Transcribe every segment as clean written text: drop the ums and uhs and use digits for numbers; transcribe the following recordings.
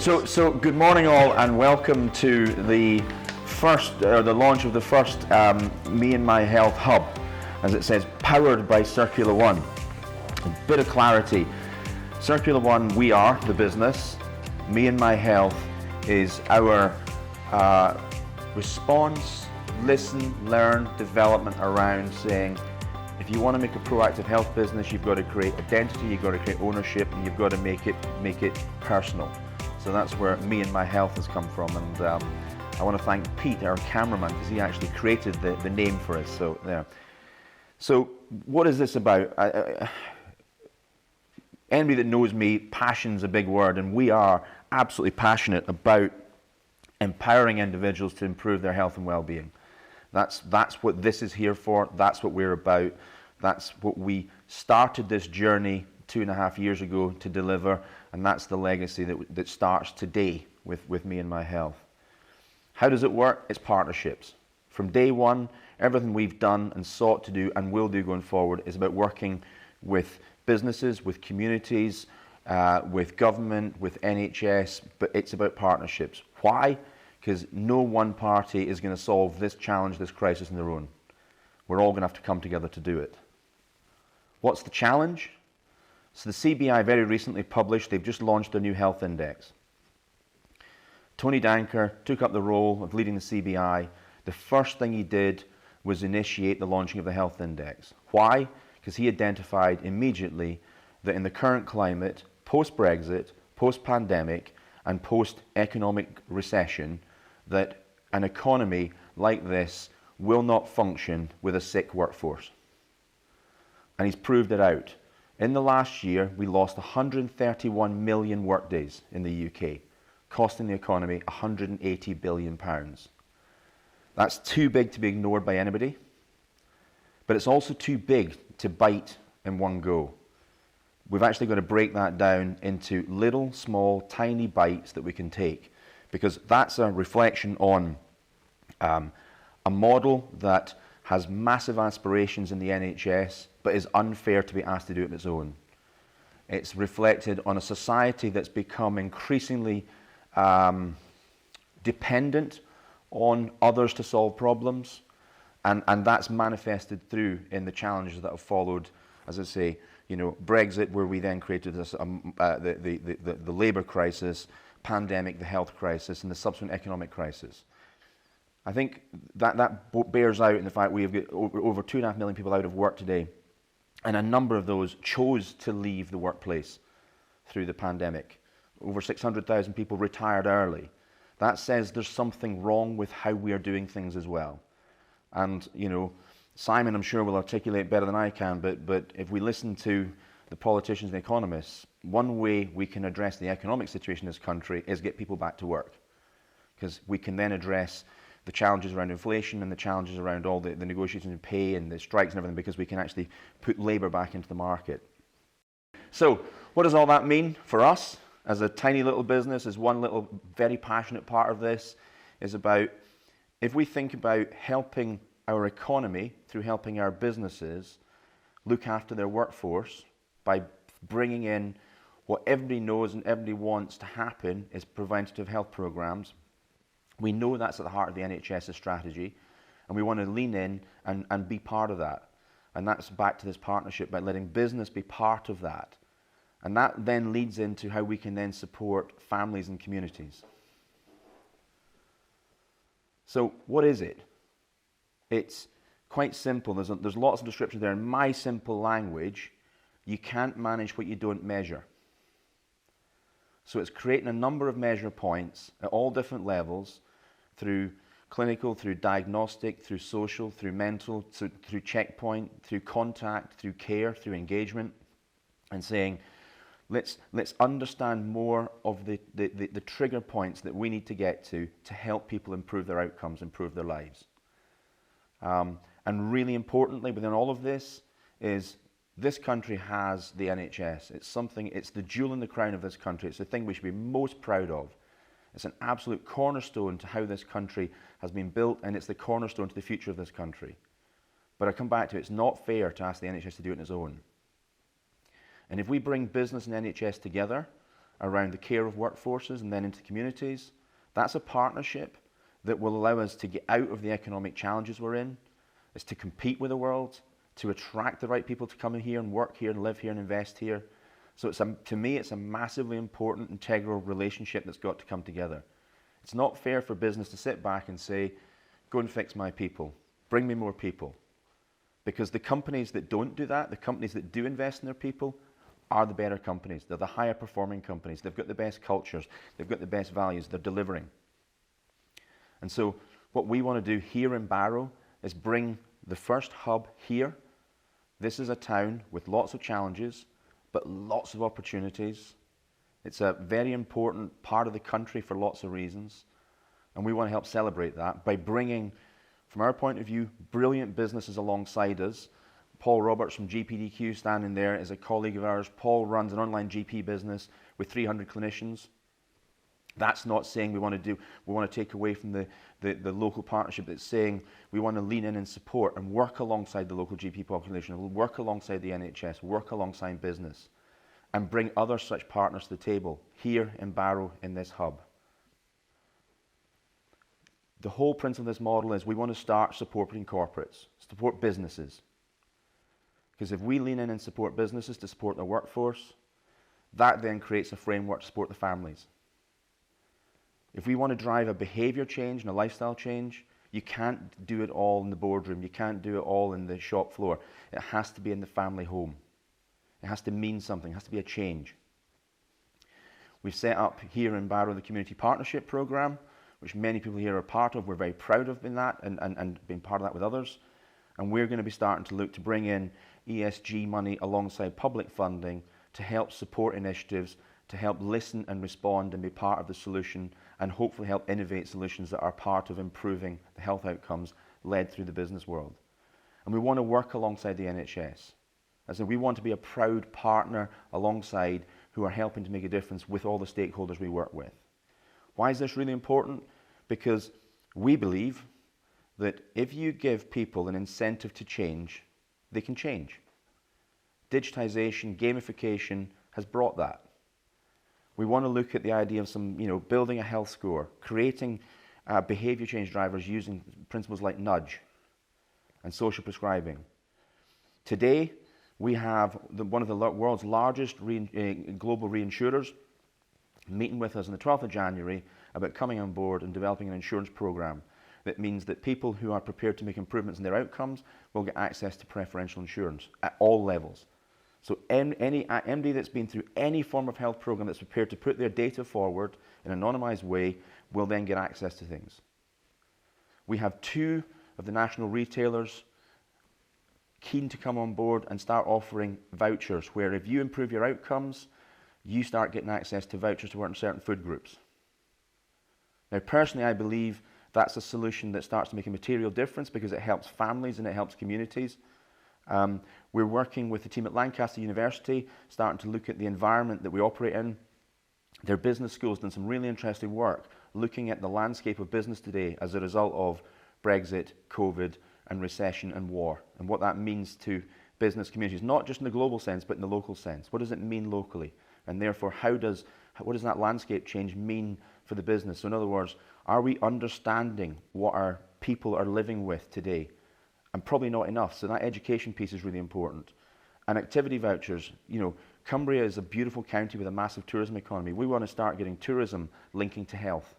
So good morning all, and welcome to the launch of the first Me and My Health Hub, as it says, powered by Circular One. A bit of clarity. Circular One, we are the business. Me and My Health is our response, listen, learn, development around saying, if you want to make a proactive health business, you've got to create identity, you've got to create ownership, and you've got to make it personal. So that's where Me and My Health has come from, and I want to thank Pete, our cameraman, because he actually created the name for us. So there. So what is this about? Anybody that knows me, passion's a big word, and we are absolutely passionate about empowering individuals to improve their health and well-being. That's what this is here for. That's what we're about. That's what we started this journey 2.5 years ago to deliver, and that's the legacy that starts today with Me and My Health. How does it work? It's partnerships. From day one, everything we've done and sought to do and will do going forward is about working with businesses, with communities, with government, with NHS, but it's about partnerships. Why? Because no one party is going to solve this challenge, this crisis on their own. We're all going to have to come together to do it. What's the challenge? So the CBI very recently published, they've just launched their new health index. Tony Danker took up the role of leading the CBI. The first thing he did was initiate the launching of the health index. Why? Because he identified immediately that in the current climate, post-Brexit, post-pandemic, and post-economic recession, that an economy like this will not function with a sick workforce. And he's proved it out. In the last year, we lost 131 million workdays in the UK, costing the economy £180 billion. That's too big to be ignored by anybody, but it's also too big to bite in one go. We've actually got to break that down into little, small, tiny bites that we can take, because that's a reflection on a model that has massive aspirations in the NHS, but is unfair to be asked to do it on its own. It's reflected on a society that's become increasingly dependent on others to solve problems, and that's manifested through in the challenges that have followed, as I say, Brexit, where we then created this, the labour crisis, pandemic, the health crisis, and the subsequent economic crisis. I think that bears out in the fact we have got over 2.5 million people out of work today, and a number of those chose to leave the workplace through the pandemic. Over 600,000 people retired early. That says there's something wrong with how we are doing things as well. And, Simon, I'm sure, will articulate better than I can, but if we listen to the politicians and economists, one way we can address the economic situation in this country is get people back to work. Because we can then address the challenges around inflation and the challenges around all the negotiations in pay and the strikes and everything, because we can actually put labour back into the market. So, what does all that mean for us as a tiny little business, as one little very passionate part of this, is about, if we think about helping our economy through helping our businesses look after their workforce by bringing in what everybody knows and everybody wants to happen is preventative health programs. We know that's at the heart of the NHS's strategy, and we want to lean in and be part of that. And that's back to this partnership, by letting business be part of that. And that then leads into how we can then support families and communities. So what is it? It's quite simple. There's lots of descriptions there. In my simple language, you can't manage what you don't measure. So it's creating a number of measure points at all different levels, through clinical, through diagnostic, through social, through mental, through checkpoint, through contact, through care, through engagement, and saying, let's understand more of the trigger points that we need to get to help people improve their outcomes, improve their lives. And really importantly, within all of this, is this country has the NHS. It's the jewel in the crown of this country. It's the thing we should be most proud of. It's an absolute cornerstone to how this country has been built, and it's the cornerstone to the future of this country. But I come back to it, it's not fair to ask the NHS to do it on its own. And if we bring business and NHS together, around the care of workforces and then into communities. That's a partnership that will allow us to get out of the economic challenges we're in. It's to compete with the world, to attract the right people to come in here and work here and live here and invest here. So to me, it's a massively important, integral relationship that's got to come together. It's not fair for business to sit back and say, go and fix my people, bring me more people. Because the companies that don't do that, the companies that do invest in their people, are the better companies. They're the higher performing companies. They've got the best cultures. They've got the best values. They're delivering. And so what we want to do here in Barrow is bring the first hub here. This is a town with lots of challenges, but lots of opportunities. It's a very important part of the country for lots of reasons. And we want to help celebrate that by bringing, from our point of view, brilliant businesses alongside us. Paul Roberts from GPDQ standing there is a colleague of ours. Paul runs an online GP business with 300 clinicians. That's not saying we want to take away from the local partnership. It's saying we want to lean in and support and work alongside the local GP population, work alongside the NHS, work alongside business, and bring other such partners to the table here in Barrow in this hub. The whole principle of this model is we want to start supporting corporates, support businesses. Because if we lean in and support businesses to support their workforce, that then creates a framework to support the families. If we want to drive a behavior change and a lifestyle change, you can't do it all in the boardroom. You can't do it all in the shop floor. It has to be in the family home. It has to mean something. It has to be a change. We've set up here in Barrow the Community Partnership Programme, which many people here are part of. We're very proud of being that and being part of that with others. And we're going to be starting to look to bring in ESG money alongside public funding to help support initiatives, to help listen and respond and be part of the solution, and hopefully help innovate solutions that are part of improving the health outcomes led through the business world. And we want to work alongside the NHS. As in, we want to be a proud partner alongside who are helping to make a difference with all the stakeholders we work with. Why is this really important? Because we believe that if you give people an incentive to change, they can change. Digitization, gamification has brought that. We want to look at the idea of building a health score, creating behavior change drivers using principles like nudge and social prescribing. Today, we have one of the world's largest global reinsurers meeting with us on the 12th of January about coming on board and developing an insurance program that means that people who are prepared to make improvements in their outcomes will get access to preferential insurance at all levels. So any MD that's been through any form of health program that's prepared to put their data forward in an anonymized way will then get access to things. We have 2 of the national retailers keen to come on board and start offering vouchers where if you improve your outcomes, you start getting access to vouchers to work in certain food groups. Now, personally, I believe that's a solution that starts to make a material difference because it helps families and it helps communities. We're working with the team at Lancaster University, starting to look at the environment that we operate in. Their business school's done some really interesting work looking at the landscape of business today as a result of Brexit, COVID, and recession and war, and what that means to business communities, not just in the global sense, but in the local sense. What does it mean locally? And therefore, what does that landscape change mean for the business? So in other words, are we understanding what our people are living with today? And probably not enough. So that education piece is really important. And activity vouchers, Cumbria is a beautiful county with a massive tourism economy. We want to start getting tourism linking to health.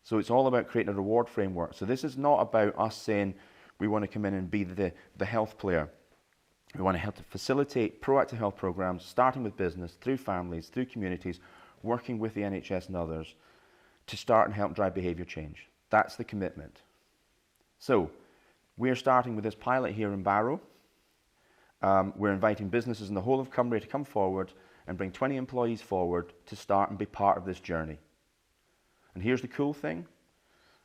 So it's all about creating a reward framework. So this is not about us saying we want to come in and be the health player. We want to help to facilitate proactive health programs, starting with business, through families, through communities, working with the NHS and others to start and help drive behaviour change. That's the commitment. So we're starting with this pilot here in Barrow. We're inviting businesses in the whole of Cumbria to come forward and bring 20 employees forward to start and be part of this journey. And here's the cool thing.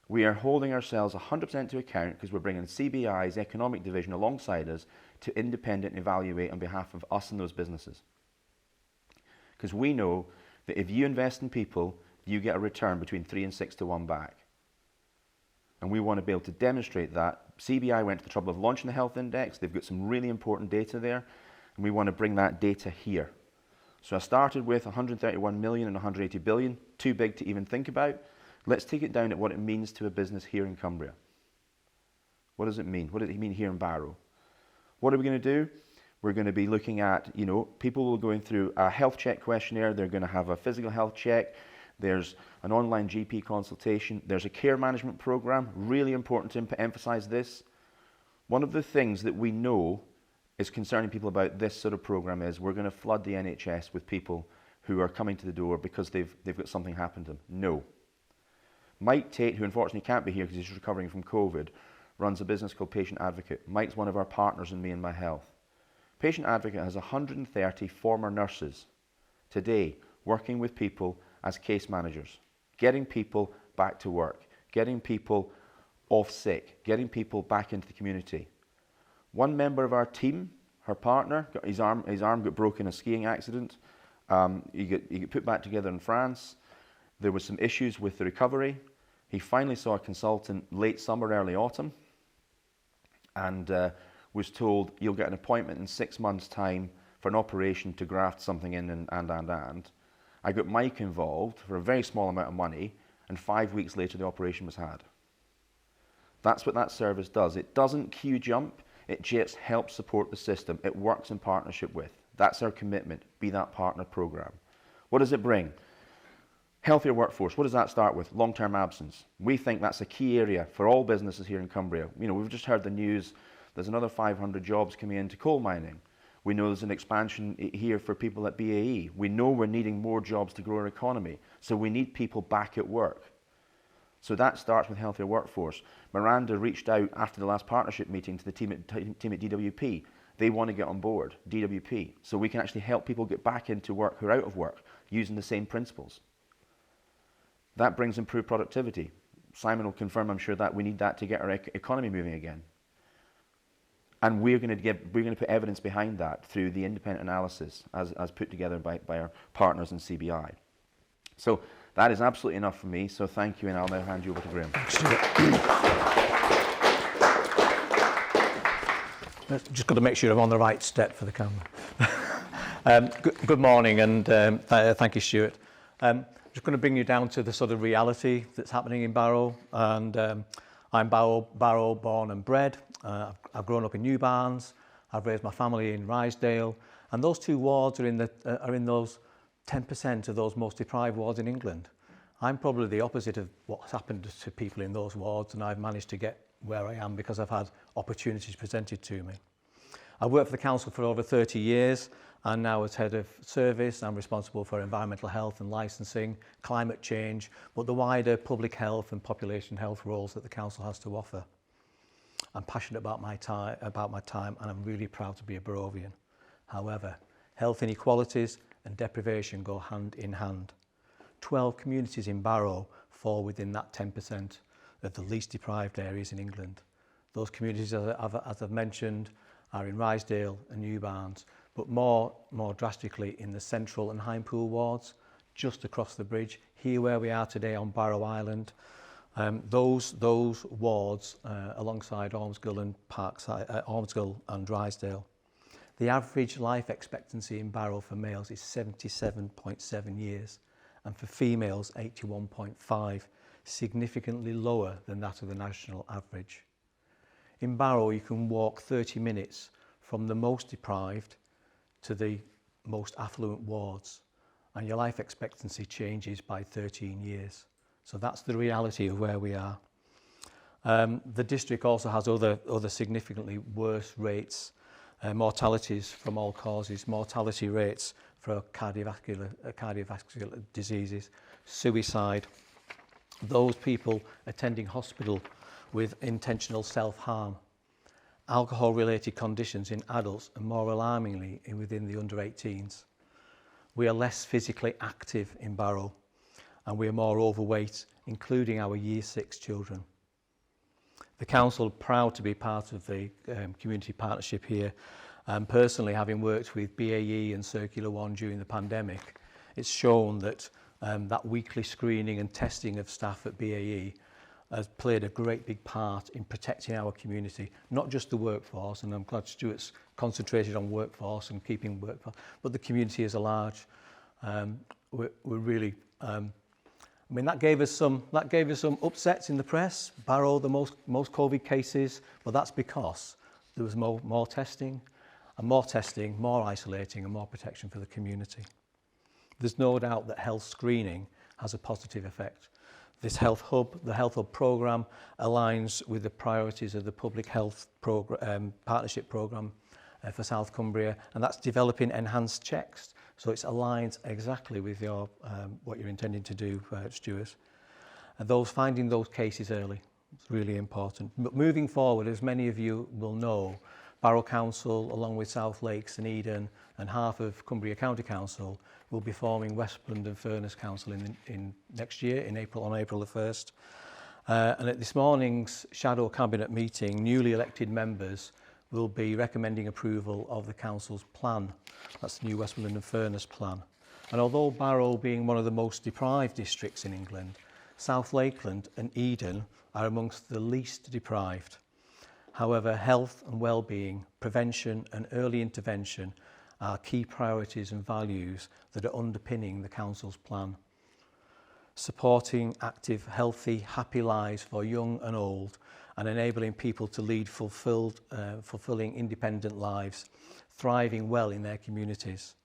We are holding ourselves 100% to account because we're bringing CBI's economic division alongside us to independently evaluate on behalf of us and those businesses. Because we know that if you invest in people, you get a return between 3 and 6 to 1 back. And we want to be able to demonstrate that. CBI went to the trouble of launching the health index. They've got some really important data there. And we want to bring that data here. So I started with 131 million and 180 billion, too big to even think about. Let's take it down at what it means to a business here in Cumbria. What does it mean? What does it mean here in Barrow? What are we going to do? We're going to be looking at, people will go in through a health check questionnaire. They're going to have a physical health check. There's an online GP consultation. There's a care management program. Really important to emphasize this. One of the things that we know is concerning people about this sort of program is we're going to flood the NHS with people who are coming to the door because they've got something happen to them. No. Mike Tate, who unfortunately can't be here because he's recovering from COVID, runs a business called Patient Advocate. Mike's one of our partners in Me and My Health. Patient Advocate has 130 former nurses today working with people as case managers, getting people back to work, getting people off sick, getting people back into the community. One member of our team, her partner, his arm got broken in a skiing accident. He got put back together in France. There was some issues with the recovery. He finally saw a consultant late summer, early autumn, and was told, you'll get an appointment in 6 months' time for an operation to graft something in and. I got Mike involved for a very small amount of money, and 5 weeks later the operation was had. That's what that service does. It doesn't queue jump, it just helps support the system. It works in partnership with. That's our commitment, Be That Partner program. What does it bring? Healthier workforce. What does that start with? Long-term absence. We think that's a key area for all businesses here in Cumbria. We've just heard the news, there's another 500 jobs coming into coal mining. We know there's an expansion here for people at BAE. We know we're needing more jobs to grow our economy. So we need people back at work. So that starts with healthier workforce. Miranda reached out after the last partnership meeting to the team at DWP. They want to get on board, DWP, so we can actually help people get back into work who are out of work using the same principles. That brings improved productivity. Simon will confirm, I'm sure, that we need that to get our economy moving again. And we're going to put evidence behind that through the independent analysis as put together by our partners in CBI. So that is absolutely enough for me. So thank you, and I'll now hand you over to Graham. Just got to make sure I'm on the right step for the camera. Good morning, and thank you, Stuart. Just going to bring you down to the sort of reality that's happening in Barrow. And I'm Barrow born and bred. I've grown up in New Barns. I've raised my family in Rysdale, and those two wards are in those 10% of those most deprived wards in England. I'm probably the opposite of what's happened to people in those wards, and I've managed to get where I am because I've had opportunities presented to me. I've worked for the council for over 30 years, and now as head of service, I'm responsible for environmental health and licensing, climate change, but the wider public health and population health roles that the council has to offer. I'm passionate about my time, and I'm really proud to be a Barrovian. However, health inequalities and deprivation go hand in hand. 12 communities in Barrow fall within that 10% of the least deprived areas in England. Those communities, as I've mentioned, are in Rysdale and New Barns, but more drastically in the Central and Highpool wards, just across the bridge, here where we are today on Barrow Island. Those wards, alongside Ormsgill and Ormsgill and Drysdale. The average life expectancy in Barrow for males is 77.7 years, and for females 81.5, significantly lower than that of the national average. In Barrow, you can walk 30 minutes from the most deprived to the most affluent wards, and your life expectancy changes by 13 years. So that's the reality of where we are. The district also has other significantly worse rates, mortalities from all causes, mortality rates for cardiovascular diseases, suicide, those people attending hospital with intentional self-harm, alcohol-related conditions in adults, and more alarmingly within the under-18s. We are less physically active in Barrow, and we are more overweight, including our Year 6 children. The council are proud to be part of the community partnership here, and personally, having worked with BAE and Circular One during the pandemic, it's shown that that weekly screening and testing of staff at BAE has played a great big part in protecting our community, not just the workforce, and I'm glad Stuart's concentrated on workforce and keeping workforce, but the community as a large. We're really, I mean, that gave us some upsets in the press. Barrow, the most COVID cases, but that's because there was more testing, more isolating, and more protection for the community. There's no doubt that health screening has a positive effect. This Health Hub, the Health Hub programme, aligns with the priorities of the Public Health Partnership Programme for South Cumbria, and that's developing enhanced checks. So it's aligned exactly with your what you're intending to do, Stuart. And finding those cases early is really important. But moving forward, as many of you will know, Barrow Council, along with South Lakes and Eden and half of Cumbria County Council, will be forming Westmoreland and Furness Council in next year, on April the 1st. And at this morning's Shadow Cabinet meeting, newly elected members will be recommending approval of the Council's plan. That's the new Westmoreland and Furness plan. And although Barrow being one of the most deprived districts in England, South Lakeland and Eden are amongst the least deprived. However, health and well-being, prevention and early intervention are key priorities and values that are underpinning the Council's plan. Supporting active, healthy, happy lives for young and old and enabling people to lead fulfilling independent lives, thriving well in their communities.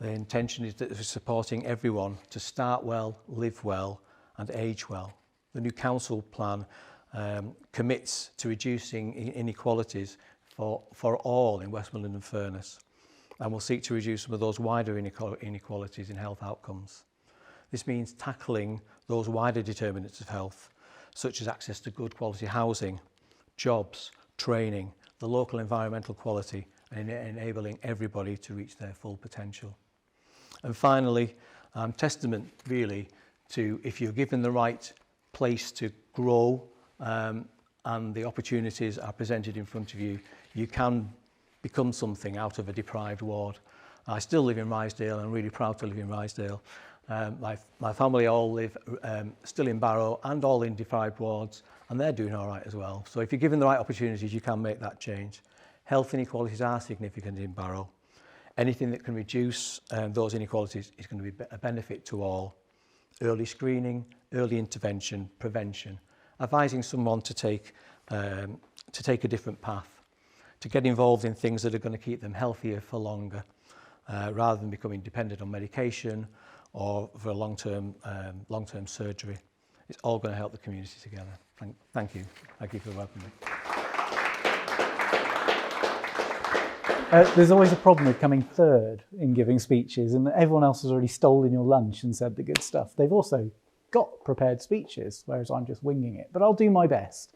The intention is that we're supporting everyone to start well, live well and age well. The new Council plan commits to reducing inequalities for all in Westmoreland and Furness, and will seek to reduce some of those wider inequalities in health outcomes. This means tackling those wider determinants of health, such as access to good quality housing, jobs, training, the local environmental quality, and enabling everybody to reach their full potential. And finally, testament really to, if you're given the right place to grow and the opportunities are presented in front of you, you can become something out of a deprived ward. I still live in Rysdale and I'm really proud to live in Rysdale. My family all live still in Barrow and all in deprived wards, and they're doing all right as well. So if you're given the right opportunities, you can make that change. Health inequalities are significant in Barrow. Anything that can reduce those inequalities is going to be a benefit to all. Early screening, early intervention, prevention, advising someone to take a different path, to get involved in things that are going to keep them healthier for longer, rather than becoming dependent on medication or for long-term surgery. It's all going to help the community together. Thank you. Thank you for welcoming me. There's always a problem with coming third in giving speeches, and everyone else has already stolen your lunch and said the good stuff. They've also got prepared speeches, whereas I'm just winging it, but I'll do my best.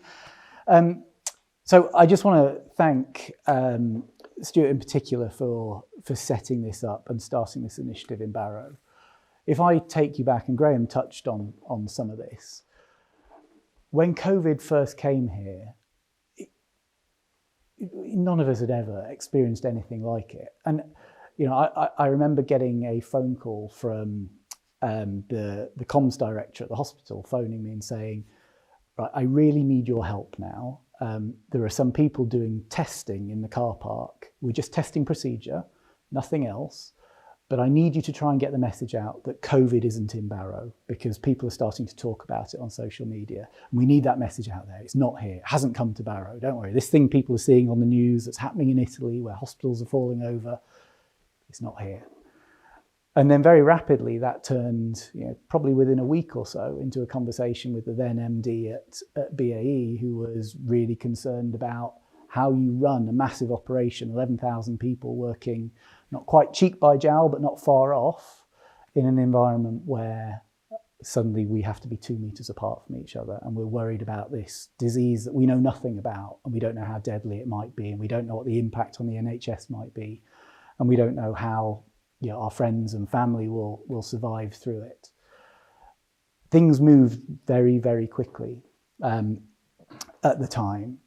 So I just want to thank Stuart in particular for setting this up and starting this initiative in Barrow. If I take you back, and Graham touched on some of this, when COVID first came here, none of us had ever experienced anything like it. And you know, I remember getting a phone call from the comms director at the hospital phoning me and saying, right, I really need your help now. There are some people doing testing in the car park. We're just testing procedure, nothing else. But I need you to try and get the message out that COVID isn't in Barrow, because people are starting to talk about it on social media. And we need that message out there. It's not here. It hasn't come to Barrow. Don't worry. This thing people are seeing on the news that's happening in Italy where hospitals are falling over, it's not here. And then very rapidly that turned, probably within a week or so, into a conversation with the then MD at BAE, who was really concerned about how you run a massive operation, 11,000 people working not quite cheek by jowl, but not far off, in an environment where suddenly we have to be 2 meters apart from each other, and we're worried about this disease that we know nothing about, and we don't know how deadly it might be, and we don't know what the impact on the NHS might be, and we don't know how our friends and family will survive through it. Things moved very, very quickly at the time,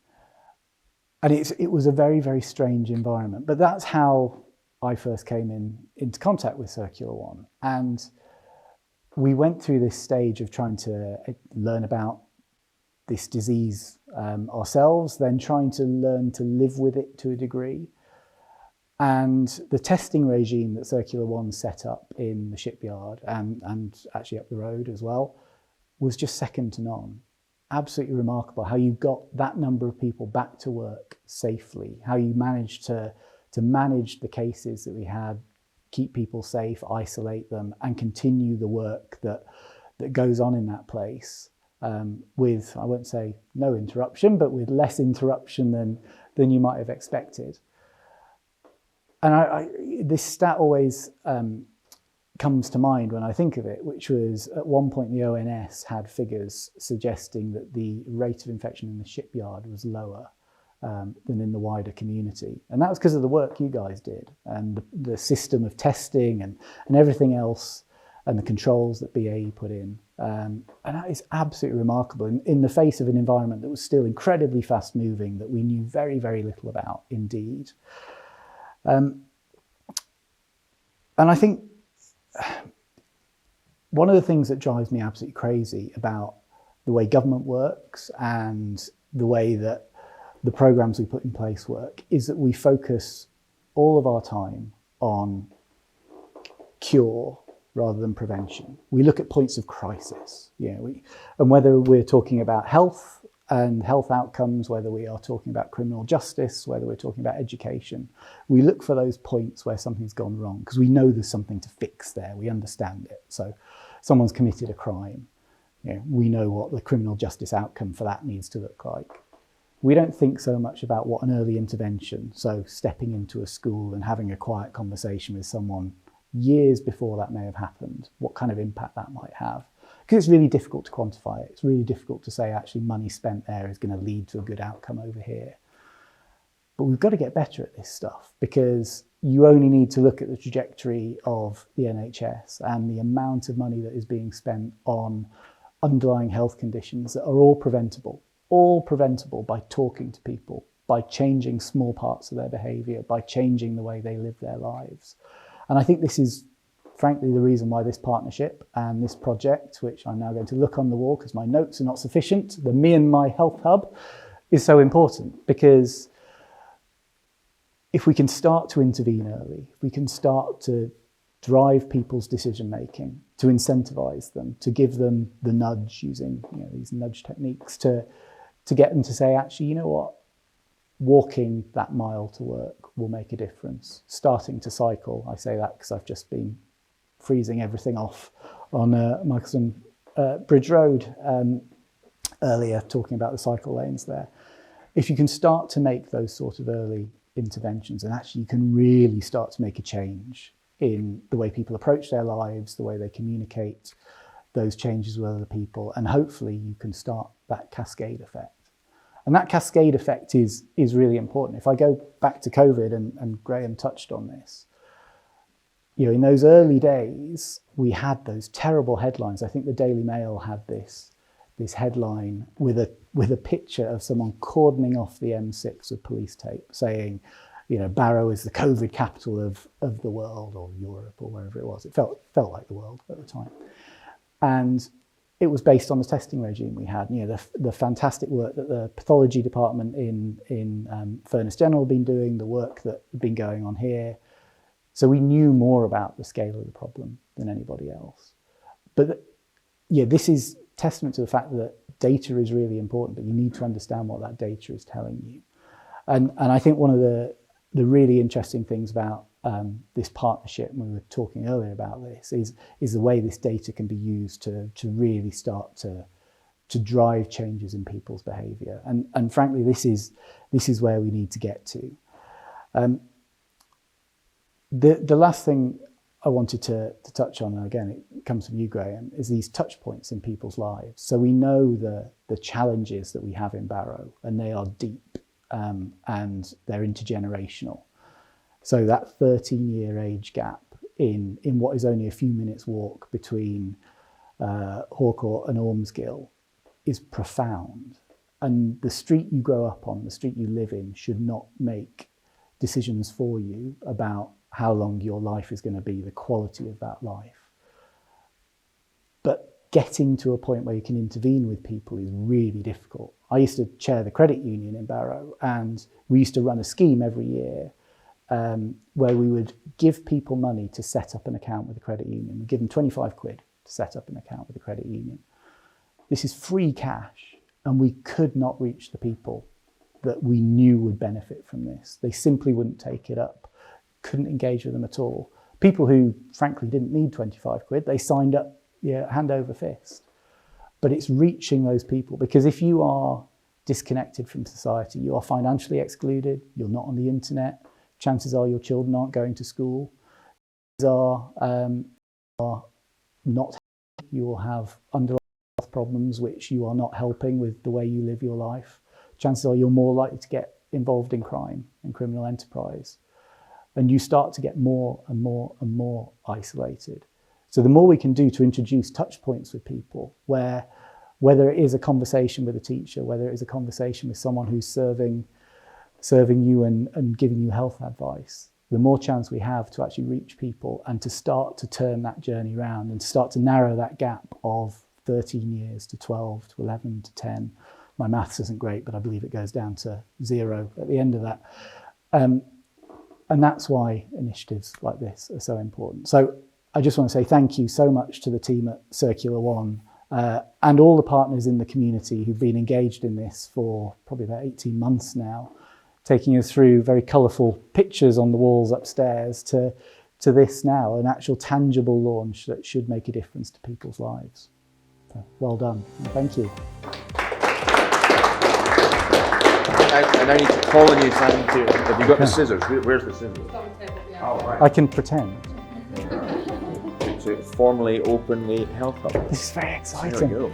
and it was a very, very strange environment. But that's how I first came into contact with Circular One, and we went through this stage of trying to learn about this disease ourselves, then trying to learn to live with it to a degree. And the testing regime that Circular One set up in the shipyard and actually up the road as well was just second to none. Absolutely remarkable how you got that number of people back to work safely, how you managed to manage the cases that we had, keep people safe, isolate them, and continue the work that goes on in that place with, I won't say no interruption, but with less interruption than you might have expected. And this stat always comes to mind when I think of it, which was at one point the ONS had figures suggesting that the rate of infection in the shipyard was lower than in the wider community. And that was because of the work you guys did and the system of testing and everything else and the controls that BAE put in. And that is absolutely remarkable in the face of an environment that was still incredibly fast moving, that we knew very, very little about indeed. And I think one of the things that drives me absolutely crazy about the way government works and the way that the programs we put in place work is that we focus all of our time on cure rather than prevention. We look at points of crisis, and whether we're talking about health and health outcomes, whether we are talking about criminal justice, whether we're talking about education, we look for those points where something's gone wrong because we know there's something to fix there. We understand it. So someone's committed a crime. We know what the criminal justice outcome for that needs to look like. We don't think so much about what an early intervention, so stepping into a school and having a quiet conversation with someone years before that may have happened, what kind of impact that might have. Because it's really difficult to quantify it. It's really difficult to say actually money spent there is going to lead to a good outcome over here. But we've got to get better at this stuff because you only need to look at the trajectory of the NHS and the amount of money that is being spent on underlying health conditions that are all preventable by talking to people, by changing small parts of their behaviour, by changing the way they live their lives. And I think this is frankly the reason why this partnership and this project, which I'm now going to look on the wall because my notes are not sufficient, the Me and My Health Hub, is so important. Because if we can start to intervene early, if we can start to drive people's decision making, to incentivize them, to give them the nudge using these nudge techniques to get them to say, actually, you know what, walking that mile to work will make a difference. Starting to cycle, I say that because I've just been freezing everything off on Michelson Bridge Road earlier, talking about the cycle lanes there. If you can start to make those sort of early interventions, and actually you can really start to make a change in the way people approach their lives, the way they communicate those changes with other people, and hopefully you can start that cascade effect. And that cascade effect is really important. If I go back to COVID, and Graham touched on this, in those early days, we had those terrible headlines. I think the Daily Mail had this headline with a picture of someone cordoning off the M6 with police tape, saying, Barrow is the COVID capital of the world, or Europe, or wherever it was. It felt like the world at the time. And it was based on the testing regime we had. The fantastic work that the pathology department in Furness General had been doing, the work that had been going on here. So we knew more about the scale of the problem than anybody else. But this is testament to the fact that data is really important, but you need to understand what that data is telling you. And I think one of the really interesting things about this partnership, and we were talking earlier about this, is the way this data can be used to really start to drive changes in people's behaviour. And frankly, this is where we need to get to. The last thing I wanted to touch on, and again, it comes from you, Graham, is these touch points in people's lives. So we know the challenges that we have in Barrow, and they are deep and they're intergenerational. So that 13-year age gap in what is only a few minutes walk between Harcourt and Ormsgill is profound. And the street you grow up on, the street you live in, should not make decisions for you about how long your life is going to be, the quality of that life. But getting to a point where you can intervene with people is really difficult. I used to chair the credit union in Barrow, and we used to run a scheme every year where we would give people money to set up an account with the credit union. We'd give them 25 quid to set up an account with the credit union. This is free cash, and we could not reach the people that we knew would benefit from this. They simply wouldn't take it up, couldn't engage with them at all. People who frankly didn't need 25 quid, they signed up hand over fist. But it's reaching those people, because if you are disconnected from society, you are financially excluded, you're not on the internet, chances are your children aren't going to school, are not, you will have underlying health problems which you are not helping with the way you live your life. Chances are you're more likely to get involved in crime and criminal enterprise. And you start to get more and more and more isolated. So the more we can do to introduce touch points with people, where whether it is a conversation with a teacher, whether it is a conversation with someone who's serving you and giving you health advice, the more chance we have to actually reach people and to start to turn that journey around and start to narrow that gap of 13 years to 12 to 11 to 10. My maths isn't great, but I believe it goes down to 0 at the end of that. And that's why initiatives like this are so important. So I just want to say thank you so much to the team at Circular One and all the partners in the community who've been engaged in this for probably about 18 months now, taking us through very colourful pictures on the walls upstairs to this now, an actual tangible launch that should make a difference to people's lives. So, well done, and thank you. I now need to call on you, Simon, to, have you got the scissors? Where's the scissors? Oh, right. I can pretend. To formally open the health hub. This is very exciting. There we go.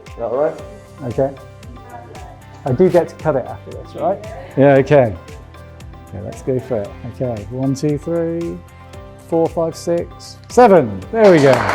Is that all right? Okay. I do get to cut it after this, right? Yeah, okay. Okay, let's go for it. Okay, 1, 2, 3, 4, 5, 6, 7. There we go.